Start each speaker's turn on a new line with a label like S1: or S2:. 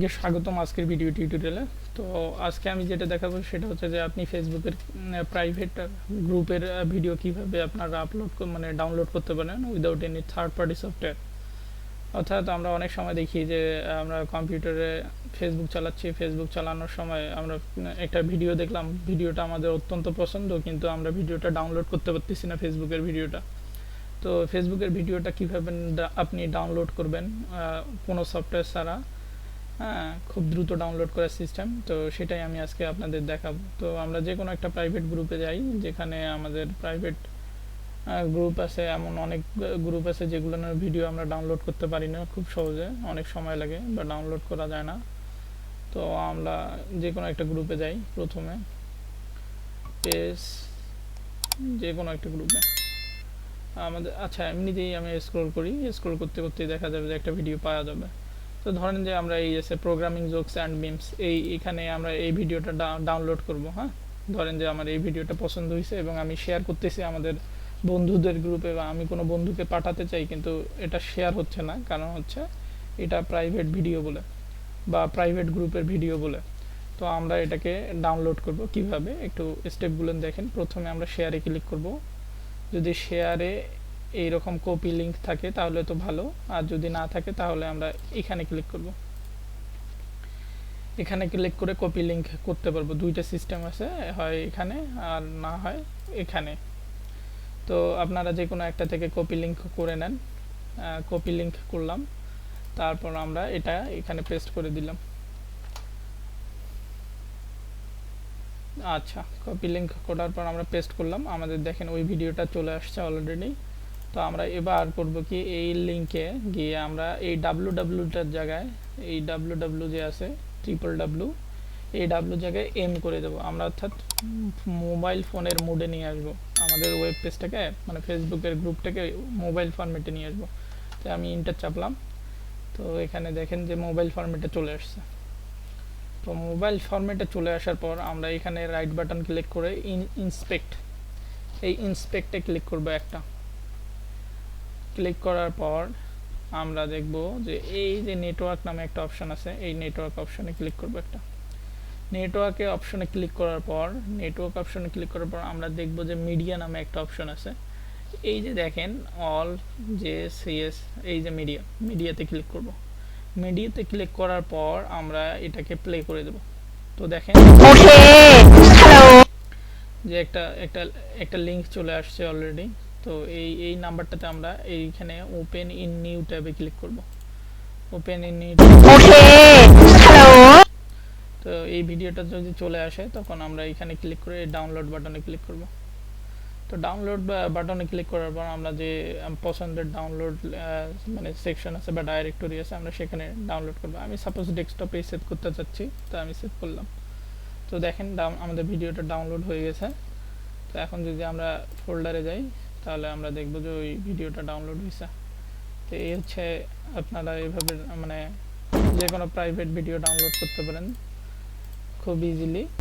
S1: সবাইকে স্বাগতম আজকের ভিডিও টিউটোরিয়ালে। তো আজকে আমি যেটা দেখাবো সেটা হচ্ছে যে আপনি ফেসবুকের প্রাইভেট গ্রুপের ভিডিও কিভাবে আপনারা মানে ডাউনলোড করতে পারেন without any third party software. অর্থাৎ আমরা অনেক সময় দেখি যে আমরা কম্পিউটারে ফেসবুক চালাচ্ছি, ফেসবুক চালানোর সময় আমরা একটা ভিডিও দেখলাম, ভিডিওটা আমাদের অত্যন্ত পছন্দ, কিন্তু আমরা ভিডিওটা ডাউনলোড করতে পারতেছি না ফেসবুকের ভিডিওটা। তো ফেসবুকের ভিডিওটা কীভাবে আপনি ডাউনলোড করবেন কোনো সফটওয়্যার ছাড়া, হ্যাঁ, খুব দ্রুত ডাউনলোড করার সিস্টেম, তো সেটাই আমি আজকে আপনাদের দেখাবো। তো আমরা যে কোনো একটা প্রাইভেট গ্রুপে যাই, যেখানে আমাদের প্রাইভেট গ্রুপ আছে, এমন অনেক গ্রুপ আছে যেগুলোর ভিডিও আমরা ডাউনলোড করতে পারি না খুব সহজে, অনেক সময় লাগে বা ডাউনলোড করা যায় না। তো আমরা যে কোনো একটা গ্রুপে যাই, প্রথমে পেজ যে কোনো একটা গ্রুপে আমাদের, আচ্ছা এমনিতেই আমি স্ক্রল করি, স্ক্রল করতে করতে দেখা যাবে যে একটা ভিডিও পাওয়া যাবে। তো ধরেন যে আমরা এই এসে প্রোগ্রামিং জোকস অ্যান্ড মিমস, এখানে আমরা এই ভিডিওটা ডাউনলোড করব। হ্যাঁ, ধরেন যে আমার এই ভিডিওটা পছন্দ হয়েছে এবং আমি শেয়ার করতেছি আমাদের বন্ধুদের গ্রুপে, বা আমি কোনো বন্ধুকে পাঠাতে চাই কিন্তু এটা শেয়ার হচ্ছে না, কারণ হচ্ছে এটা প্রাইভেট ভিডিও বলে বা প্রাইভেট গ্রুপের ভিডিও বলে। তো আমরা এটাকে ডাউনলোড করব কিভাবে, একটু স্টেপগুলো দেখেন। প্রথমে আমরা শেয়ারে ক্লিক করব, যদি শেয়ারে এইরকম কপি লিঙ্ক থাকে তাহলে তো ভালো, আর যদি না থাকে তাহলে আমরা এখানে ক্লিক করব। এখানে ক্লিক করে কপি লিঙ্ক করতে পারবো, দুইটা সিস্টেম আছে, হয় এখানে আর না হয় এখানে। তো আপনারা যে কোনো একটা থেকে কপি লিঙ্ক করে নেন। কপি লিঙ্ক করলাম, তারপর আমরা এটা এখানে পেস্ট করে দিলাম। আচ্ছা, কপি লিঙ্ক করার পর আমরা পেস্ট করলাম, আমাদের দেখেন ওই ভিডিওটা চলে আসছে অলরেডি। তো আমরা এবার করব কি, এই লিঙ্কে গিয়ে আমরা এই wwwটার জায়গায়, এই www যে আছে www, এই w জায়গায় এম করে দেব আমরা, অর্থাৎ মোবাইল ফোনের মোডে নিয়ে আসবো আমাদের ওয়েব পেজটাকে, মানে ফেসবুকের গ্রুপটাকে মোবাইল ফরম্যাটে নিয়ে আসবো। তো আমি ইন্টার চাপলাম, তো এখানে দেখেন যে মোবাইল ফরম্যাটে চলে আসছে। তো মোবাইল ফরম্যাটে চলে আসার পর আমরা এখানে রাইট বাটন ক্লিক করে ইন্সপেক্ট, এই ইন্সপেক্টে ক্লিক করব একটা। ক্লিক করার পর আমরা দেখব যে এই যে নেটওয়ার্ক নামে একটা অপশন আছে, এই নেটওয়ার্ক অপশনে ক্লিক করব একটা। নেটওয়ার্কে অপশনে ক্লিক করার পর, নেটওয়ার্ক অপশনে ক্লিক করার পর আমরা দেখব যে মিডিয়া নামে একটা অপশন আছে, এই যে দেখেন অল যে সিএস, এই যে মিডিয়াতে ক্লিক করব। মিডিয়াতে ক্লিক করার পর আমরা এটাকে প্লে করে দেব। তো দেখেন যে একটা একটা একটা লিংক চলে আসছে অলরেডি। তো এই নাম্বারটাতে আমরা এইখানে ওপেন ইন নিউ ট্যাবে ক্লিক করব। ওপেন ইন নিউ, তো এই ভিডিওটা যদি চলে আসে তখন আমরা এখানে ক্লিক করে ডাউনলোড বাটনে ক্লিক করব। তো ডাউনলোড বাটনে ক্লিক করার পর আমরা যে পছন্দের ডাউনলোড মানে সেকশন আছে বা ডাইরেক্টরি আছে, আমরা সেখানে ডাউনলোড করব। আমি সাপোজ ডেস্কটপে সেভ করতে চাচ্ছি, তো আমি সেভ করলাম। তো দেখেন আমাদের ভিডিওটা ডাউনলোড হয়ে গেছে। তো এখন যদি আমরা ফোল্ডারে যাই তাহলে আমরা দেখব যে ওই ভিডিওটা ডাউনলোড হয়েছে। তো এই হচ্ছে, আপনারা এইভাবে মানে যে কোনো প্রাইভেট ভিডিও ডাউনলোড করতে পারেন খুব ইজিলি।